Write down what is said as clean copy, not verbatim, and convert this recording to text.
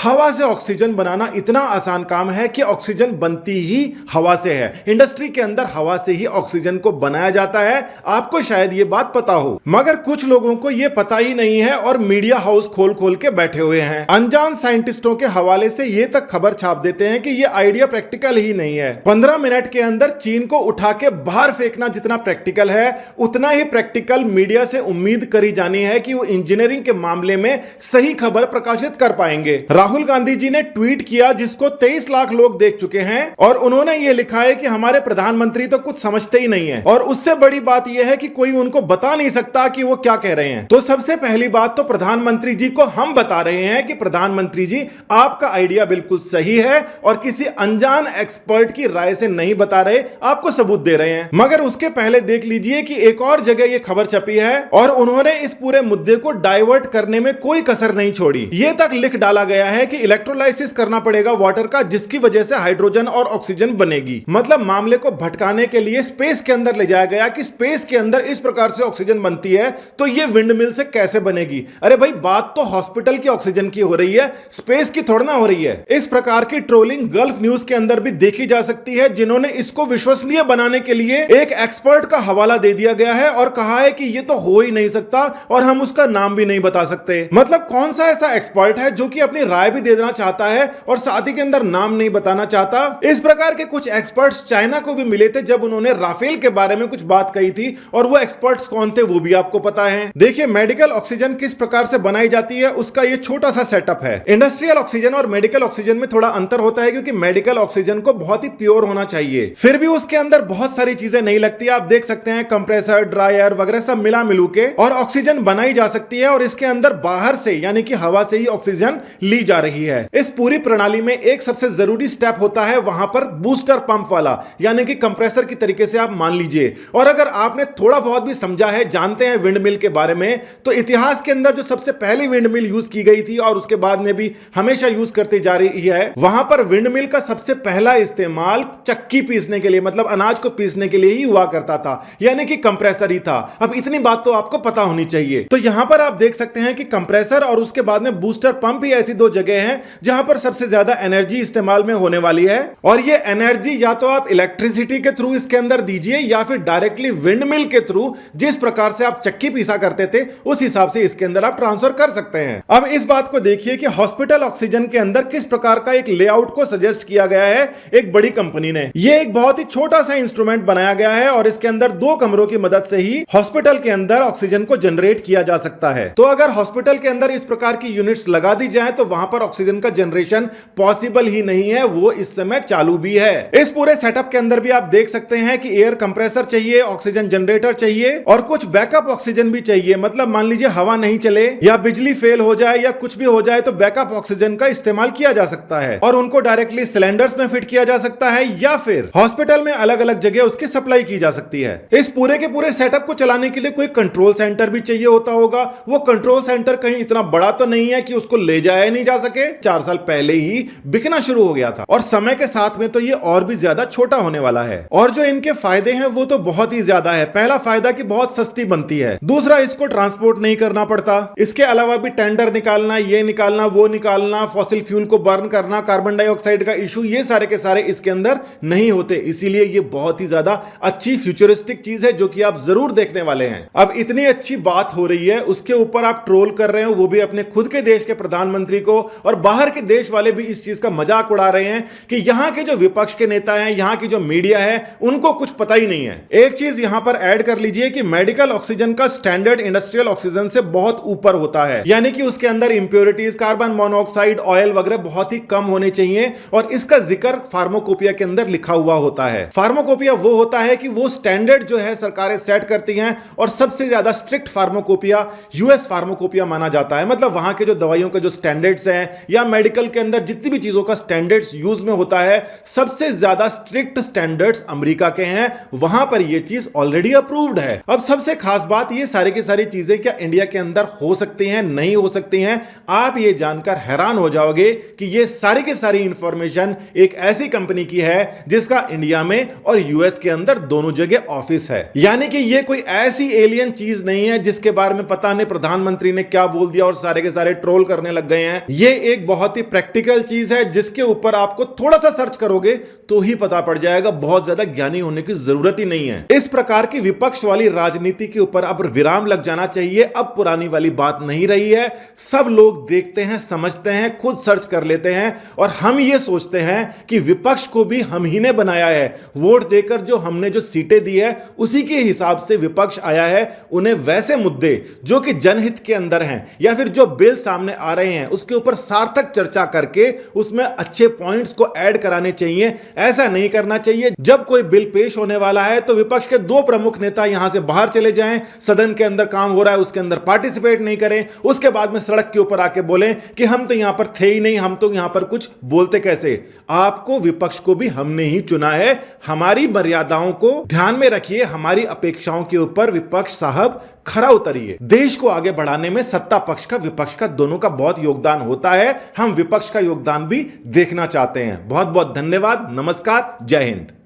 हवा से ऑक्सीजन बनाना इतना आसान काम है कि ऑक्सीजन बनती ही हवा से है। इंडस्ट्री के अंदर हवा से ही ऑक्सीजन को बनाया जाता है। आपको शायद ये बात पता हो, मगर कुछ लोगों को ये पता ही नहीं है और मीडिया हाउस खोल खोल के बैठे हुए हैं। अनजान साइंटिस्टों के हवाले से ये तक खबर छाप देते हैं कि ये आइडिया प्रैक्टिकल ही नहीं है। 15 मिनट के अंदर चीन को उठा के बाहर फेंकना जितना प्रैक्टिकल है, उतना ही प्रैक्टिकल मीडिया से उम्मीद करी जानी है कि वो इंजीनियरिंग के मामले में सही खबर प्रकाशित कर पाएंगे। राहुल गांधी जी ने ट्वीट किया जिसको 23 लाख लोग देख चुके हैं और उन्होंने ये लिखा है कि हमारे प्रधानमंत्री तो कुछ समझते ही नहीं है, और उससे बड़ी बात यह है कि कोई उनको बता नहीं सकता कि वो क्या कह रहे हैं। तो सबसे पहली बात तो प्रधानमंत्री जी को हम बता रहे हैं कि प्रधानमंत्री जी आपका आइडिया बिल्कुल सही है और किसी अनजान एक्सपर्ट की राय से नहीं बता रहे, आपको सबूत दे रहे हैं। मगर उसके पहले देख लीजिए कि एक और जगह ये खबर छपी है और उन्होंने इस पूरे मुद्दे को डाइवर्ट करने में कोई कसर नहीं छोड़ी। ये तक लिख डाला गया है कि इलेक्ट्रोलाइसिस करना पड़ेगा वाटर का, जिसकी वजह से हाइड्रोजन और ऑक्सीजन बनेगी। मतलब मामले को भटकाने के लिए स्पेस के अंदर ले जाया गया कि स्पेस के अंदर इस प्रकार से ऑक्सीजन बनती है तो ये विंड मिल से कैसे बनेगी। अरे भाई, बात तो हॉस्पिटल की ऑक्सीजन की हो रही है, स्पेस की थोड़ा ना हो रही है। इस प्रकार की ट्रोलिंग गल्फ न्यूज के अंदर भी देखी जा सकती है, जिन्होंने इसको विश्वसनीय बनाने के लिए एक एक्सपर्ट का हवाला दे दिया गया है और कहा है कि ये तो हो ही नहीं सकता और हम उसका नाम भी नहीं बता सकते। मतलब कौन सा ऐसा एक्सपर्ट है जो कि अपनी राय भी दे देना चाहता है और साथ ही के अंदर नाम नहीं बताना चाहता। इस प्रकार के कुछ एक्सपर्ट्स चाइना को भी मिले थे जब उन्होंने राफेल के बारे में कुछ बात कही थी, और वो एक्सपर्ट्स कौन थे वो भी आपको पता है। देखिए, मेडिकल ऑक्सीजन किस प्रकार से बनाई जाती है उसका ये छोटा सा सेटअप है। इंडस्ट्रियल ऑक्सीजन और मेडिकल ऑक्सीजन में थोड़ा अंतर होता है, क्योंकि मेडिकल ऑक्सीजन को बहुत ही प्योर होना चाहिए, फिर भी उसके अंदर बहुत सारी चीजें नहीं लगती। आप देख सकते हैं कंप्रेसर, ड्रायर वगैरह सब मिला मिलू के और ऑक्सीजन बनाई जा सकती है, और इसके अंदर बाहर से यानी कि हवा से ही ऑक्सीजन ली जा रही है। इस पूरी प्रणाली में एक सबसे जरूरी स्टेप होता है वहां पर बूस्टर पंप वाला, यानी कि कंप्रेसर की तरीके से आप मान लीजिए। और अगर आपने थोड़ा बहुत भी समझा है, जानते हैं विंड मिल के बारे में, तो इतिहास के अंदर जो सबसे पहली विंड मिल यूज की गई थी और उसके बाद में भी हमेशा यूज करती जा रही है, वहां पर विंड मिल का सबसे पहला इस्तेमाल चक्की पीसने के लिए, मतलब अनाज को पीसने के लिए ही हुआ करता था, यानी कि कंप्रेसर ही था। अब इतनी बात तो आपको पता होनी चाहिए। तो यहां पर आप देख सकते हैं कि कंप्रेसर और उसके बाद में बूस्टर पंप ही ऐसी दो जगह हैं जहां पर सबसे ज्यादा एनर्जी इस्तेमाल में होने वाली है, और ये एनर्जी या तो आप इलेक्ट्रिसिटी के थ्रू इसके अंदर दीजिए या फिर डायरेक्टली विंड मिल के थ्रू, जिस प्रकार से आप चक्की पीसा करते थे उस हिसाब से इसके अंदर आप ट्रांसफर कर सकते हैं। अब इस बात को देखिए कि हॉस्पिटल ऑक्सीजन के अंदर किस प्रकार का एक लेआउट को सजेस्ट किया गया है एक बड़ी कंपनी ने। ये एक बहुत ही छोटा सा इंस्ट्रूमेंट बनाया गया है और इसके अंदर 2 कमरों की मदद से ही हॉस्पिटल के अंदर ऑक्सीजन को जनरेट किया जा सकता है। तो अगर हॉस्पिटल के अंदर इस प्रकार की यूनिट्स लगा दी जाए तो वहां पर ऑक्सीजन का जनरेशन पॉसिबल ही नहीं है, वो इस समय चालू भी है। इस पूरे सेटअप के अंदर भी आप देख सकते हैं कि एयर कंप्रेसर चाहिए, ऑक्सीजन जनरेटर चाहिए और कुछ बैकअप ऑक्सीजन भी चाहिए। मतलब मान लीजिए हवा नहीं चले या बिजली फेल हो जाए या कुछ भी हो जाए तो बैकअप ऑक्सीजन का इस्तेमाल किया जा सकता है, और उनको डायरेक्टली सिलेंडर्स में फिट किया जा सकता है या फिर हॉस्पिटल में अलग अलग जगह उसकी सप्लाई की जा सकती है। इस पूरे के पूरे सेटअप को चलाने के लिए कोई कंट्रोल सेंटर भी चाहिए होता होगा। वो कंट्रोल सेंटर कहीं इतना बड़ा तो नहीं है कि उसको ले जाया नहीं जा सके। 4 साल पहले ही बिकना शुरू हो गया था और समय के साथ में तो ये और भी ज्यादा छोटा होने वाला है। और जो इनके फायदे हैं वो तो बहुत ही ज्यादा है। पहला फायदा कि बहुत सस्ती बनती है, दूसरा इसको ट्रांसपोर्ट नहीं करना पड़ता, इसके अलावा भी टेंडर निकालना, ये निकालना, वो निकालना, फॉसिल फ्यूल को बर्न करना, कार्बन डाइऑक्साइड का इशू, ये सारे के सारे इसके अंदर नहीं होते। इसीलिए ये बहुत ही ज्यादा अच्छी फ्यूचरिस्टिक चीज है जो कि आप जरूर देखने वाले हैं। अब इतनी अच्छी बात हो रही है, उसके ऊपर आप ट्रोल कर रहे हो, वो भी अपने खुद के देश के प्रधानमंत्री को, और बाहर के देश वाले भी इस चीज का मजाक उड़ा रहे हैं कि यहां के जो विपक्ष के नेता हैं, यहां की जो मीडिया है, उनको कुछ पता ही नहीं है। एक चीज यहां पर ऐड कर लीजिए कि मेडिकल ऑक्सीजन का स्टैंडर्ड इंडस्ट्रियल ऑक्सीजन से बहुत ऊपर होता है, यानी कि उसके अंदर इंप्योरिटीज, कार्बन मोनोऑक्साइड, ऑयल वगैरह बहुत ही कम होने चाहिए, और इसका जिक्र फार्माकोपिया के अंदर लिखा हुआ होता है। फार्माकोपिया वो होता है कि वो स्टैंडर्ड जो है सरकारें सेट करती हैं, और सबसे ज्यादा स्ट्रिक्ट फार्माकोपिया यूएस फार्माकोपिया माना जाता है। मतलब वहां के जो दवाइयों के जो स्टैंडर्ड्स हैं या मेडिकल के अंदर जितनी भी चीजों का स्टैंडर्ड्स यूज में होता है, सबसे ज्यादा स्ट्रिक्ट स्टैंडर्ड्स अमेरिका के हैं। वहां पर यह चीज ऑलरेडी अप्रूव्ड है। अब सबसे खास बात, ये सारी की सारी चीजें क्या इंडिया के अंदर हो सकती हैं, नहीं हो सकती हैं? आप ये जानकर हैरान हो जाओगे कि ये सारी की सारी इंफॉर्मेशन एक ऐसी कंपनी की है जिसका इंडिया में और यूएस के अंदर दोनों जगह ऑफिस है। यानी कि ये कोई ऐसी एलियन चीज नहीं है जिसके बारे में पता नहीं प्रधानमंत्री ने क्या बोल दिया और सारे के सारे ट्रोल करने लग गए हैं। ये ये एक बहुत ही प्रैक्टिकल चीज है जिसके ऊपर आपको थोड़ा सा सर्च करोगे तो ही पता पड़ जाएगा, बहुत ज्यादा ज्ञानी होने की जरूरत ही नहीं है। इस प्रकार की विपक्ष वाली राजनीति के ऊपर अब विराम लग जाना चाहिए। अब पुरानी वाली बात नहीं रही है। सब लोग देखते हैं, समझते हैं, खुद सर्च कर लेते हैं और हम ये सोचते हैं कि विपक्ष को भी हम ही ने बनाया है। वोट देकर जो हमने जो सीटें दी है उसी के हिसाब से विपक्ष आया है। उन्हें वैसे मुद्दे जो कि जनहित के अंदर हैं या फिर जो बिल सामने आ रहे हैं उसके ऊपर सार्थक चर्चा करके उसमें अच्छे पॉइंट्स को ऐड कराने चाहिए। ऐसा नहीं करना चाहिए जब कोई बिल पेश होने वाला है तो विपक्ष के दो प्रमुख नेता यहां से बाहर चले जाएं, सदन के अंदर काम हो रहा है उसके अंदर पार्टिसिपेट नहीं करें, उसके बाद में सड़क के ऊपर आके बोलें कि हम तो यहां पर थे ही नहीं, हम तो यहां पर कुछ बोलते कैसे। आपको विपक्ष को भी हमने ही चुना है। हमारी मर्यादाओं को ध्यान में रखिए, हमारी अपेक्षाओं के ऊपर विपक्ष साहब खरा उतरिए। देश को आगे बढ़ाने में सत्ता पक्ष का विपक्ष का दोनों का बहुत योगदान होता है। हम विपक्ष का योगदान भी देखना चाहते हैं। बहुत बहुत धन्यवाद। नमस्कार। जय हिंद।